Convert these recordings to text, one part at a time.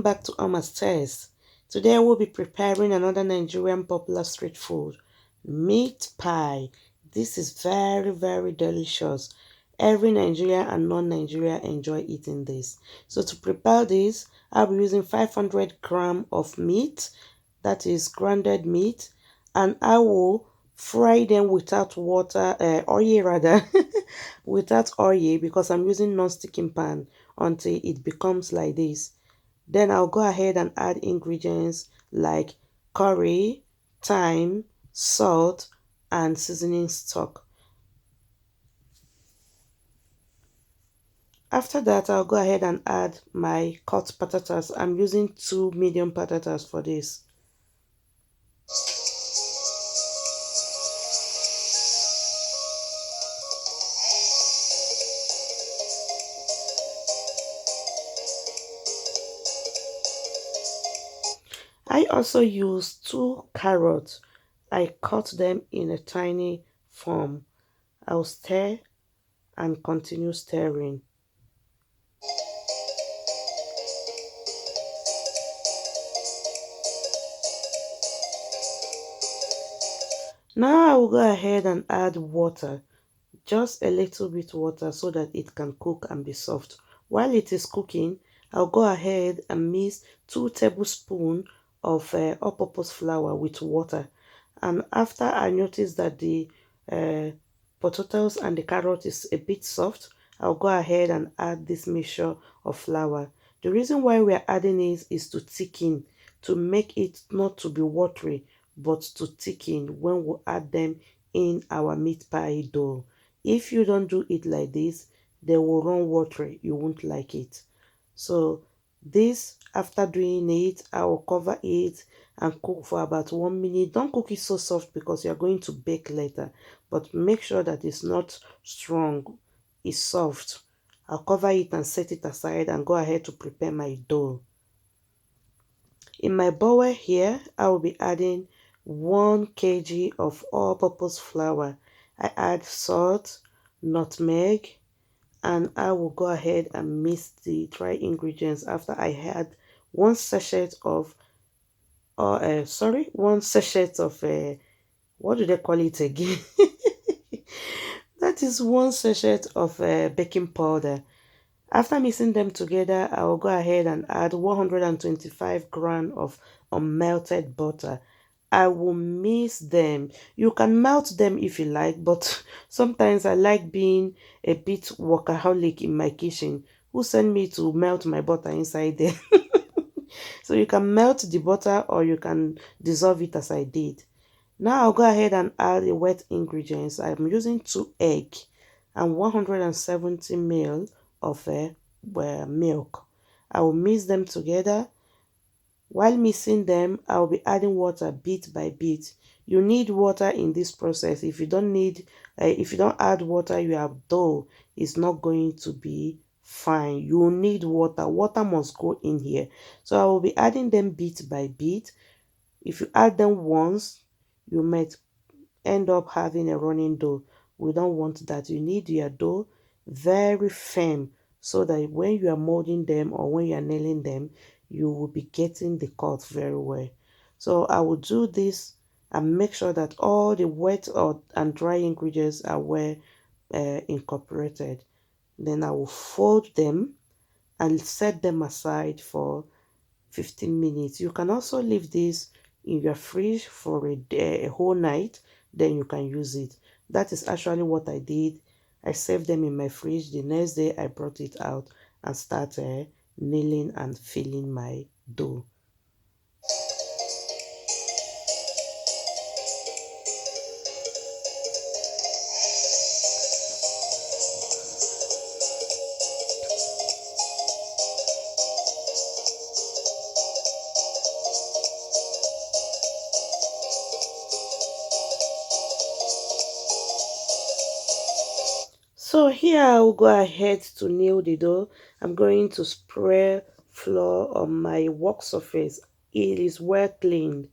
Welcome back to Ama's Test. Today we'll be preparing another Nigerian popular street food, meat pie. This is very delicious. Every Nigerian and non-Nigerian enjoy eating this. So to prepare this, I'll be using 500 gram of meat, that is grounded meat, and I will fry them without water, oil rather, without oil because I'm using non-sticking pan until it becomes like this. Then I'll go ahead and add ingredients like curry, thyme, salt, and seasoning stock. After that, I'll go ahead and add my cut potatoes. I'm using 2 medium potatoes for this. I also use 2 carrots. I cut them in a tiny form. I'll stir and continue stirring. Now I will go ahead and add water, just a little bit water so that it can cook and be soft. While it is cooking, I'll go ahead and mix 2 tablespoons of all-purpose flour with water. And after I notice that the uh, potatoes and the carrot is a bit soft, I'll go ahead and add this mixture of flour. The reason why we are adding it is to thicken, to make it not to be watery, but to thicken when we add them in our meat pie dough. If you don't do it like this, they will run watery. You won't like it. So this, after doing it, I will cover it and cook for about 1 minute. Don't cook it so soft because you're going to bake later, but make sure that it's not strong, it's soft. I'll cover it and set it aside and go ahead to prepare my dough. In my bowl here, I will be adding 1 kg of all-purpose flour. I add salt, nutmeg, and I will go ahead and mix the dry ingredients after I had 1 sachet of, one sachet of, what do they call it again? That is 1 sachet of baking powder. After mixing them together, I will go ahead and add 125 grams of unmelted butter. I will mix them. You can melt them if you like, but sometimes I like being a bit workaholic in my kitchen. Who sent me to melt my butter inside there? So you can melt the butter or you can dissolve it as I did. Now I'll go ahead and add the wet ingredients. I'm using 2 eggs and 170 ml of milk. I will mix them together. While mixing them, I will be adding water bit by bit. You need water in this process. If you don't add water, your dough is not going to be fine. You need water. Water must go in here. So I will be adding them bit by bit. If you add them once, you might end up having a running dough. We don't want that. You need your dough very firm so that when you are molding them or when you are nailing them, you will be getting the cut very well. So I will do this and make sure that all the wet and dry ingredients are well incorporated. Then I will fold them and set them aside for 15 minutes. You can also leave this in your fridge for a whole night, then you can use it. That is actually what I did. I saved them in my fridge. The next day I brought it out and started kneading and filling my dough. So here I will go ahead to knead the dough. I'm going to spray flour on my work surface. It is well cleaned.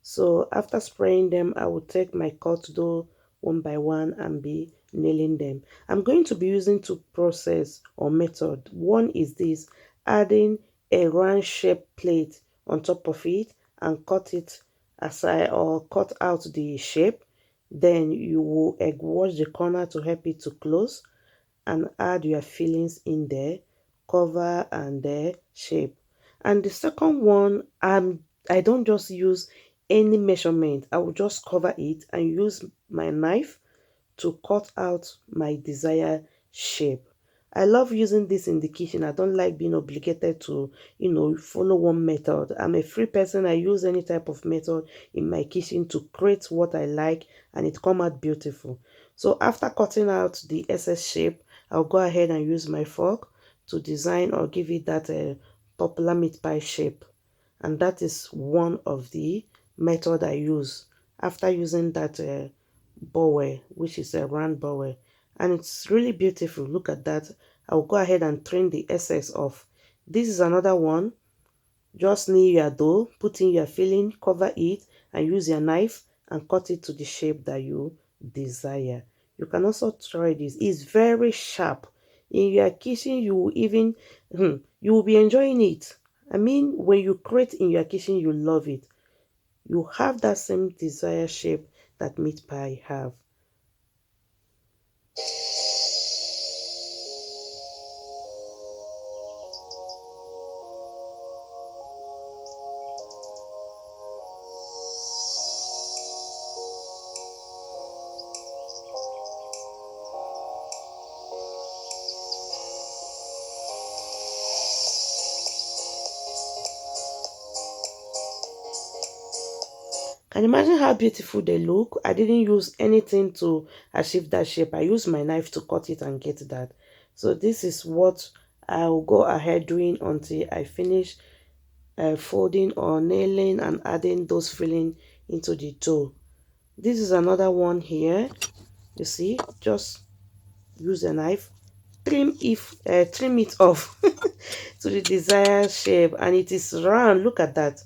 So after spraying them, I will take my cut dough one by one and be nailing them. I'm going to be using 2 process or method. One is this, adding a round shaped plate on top of it and cut it aside or cut out the shape. Then you will egg wash the corner to help it to close and add your fillings in there, cover and shape. And the second one, I don't just use any measurement. I will just cover it and use my knife to cut out my desired shape. I love using this in the kitchen. I don't like being obligated to, follow one method. I'm a free person. I use any type of method in my kitchen to create what I like and it come out beautiful. So after cutting out the excess shape, I'll go ahead and use my fork to design or give it that popular meat pie shape. And that is one of the method I use after using that bowl, which is a round bowl, and it's really beautiful. Look at that. I'll go ahead and trim the excess off. This is another one. Just knead your dough, put in your filling, cover it, and use your knife and cut it to the shape that you desire. You can also try this. It's very sharp. In your kitchen, you will even you will be enjoying it. I mean, when you create in your kitchen, you love it. You have that same desired shape that meat pie have. Can you imagine how beautiful they look? I didn't use anything to achieve that shape. I used my knife to cut it and get that. So this is what I'll go ahead doing until I finish folding or nailing and adding those filling into the dough. This is another one here. You see, just use a knife, trim it off to the desired shape, and it is round. Look at that,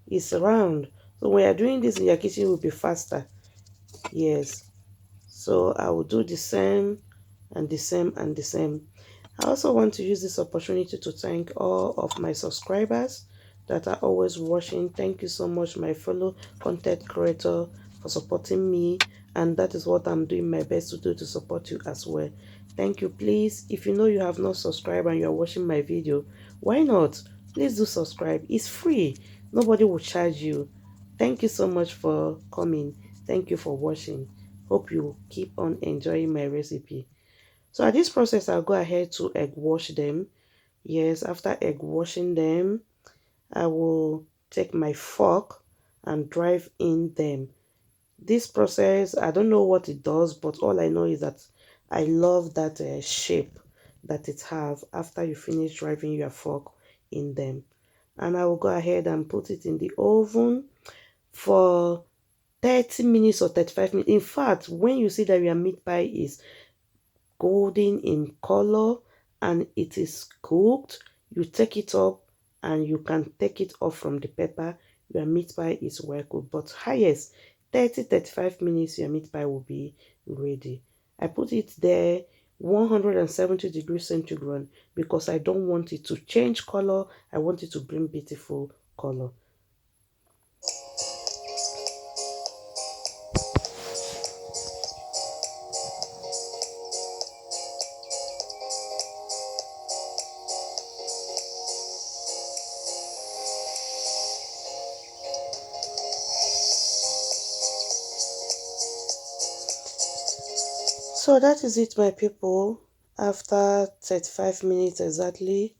it's round. So when you're doing this in your kitchen, it will be faster. Yes, so I will do the same and the same and the same. I also want to use this opportunity to thank all of my subscribers that are always watching. Thank you so much, my fellow content creator, for supporting me, and that is what I'm doing my best to do to support you as well. Thank you. Please, if you know you have not subscribed and you're watching my video, why not? Please do subscribe. It's free. Nobody will charge you. Thank you so much for coming. Thank you for watching. Hope you keep on enjoying my recipe. So at this process, I'll go ahead to egg wash them. Yes, after egg washing them, I will take my fork and drive in them. This process, I don't know what it does, but all I know is that I love that shape that it have after you finish driving your fork in them. And I will go ahead and put it in the oven for 30 minutes or 35 minutes. In fact, when you see that your meat pie is golden in color and it is cooked, you take it up and you can take it off from the pepper. Your meat pie is well cooked, but highest 30-35 minutes your meat pie will be ready. I put it there 170 degrees centigrade because I don't want it to change color. I want it to bring beautiful color. So that is it, my people. After 35 minutes exactly,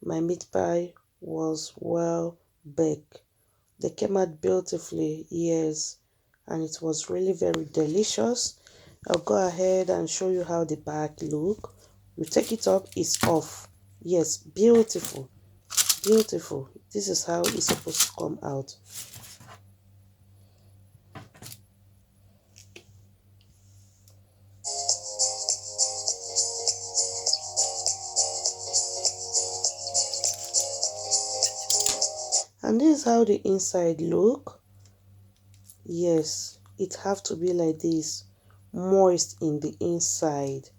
my meat pie was well baked. They came out beautifully, yes, and it was really very delicious. I'll go ahead and show you how the back look. You take it up, it's off. Yes, beautiful, beautiful. This is how it's supposed to come out. And this is how the inside look. Yes, it have to be like this, moist in the inside.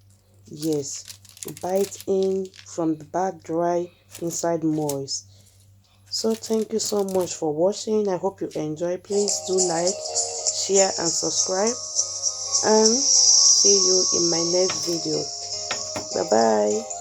Yes, you bite in from the back dry, inside moist. So thank you so much for watching. I hope you enjoy. Please do like, share and subscribe, and see you in my next video. Bye bye.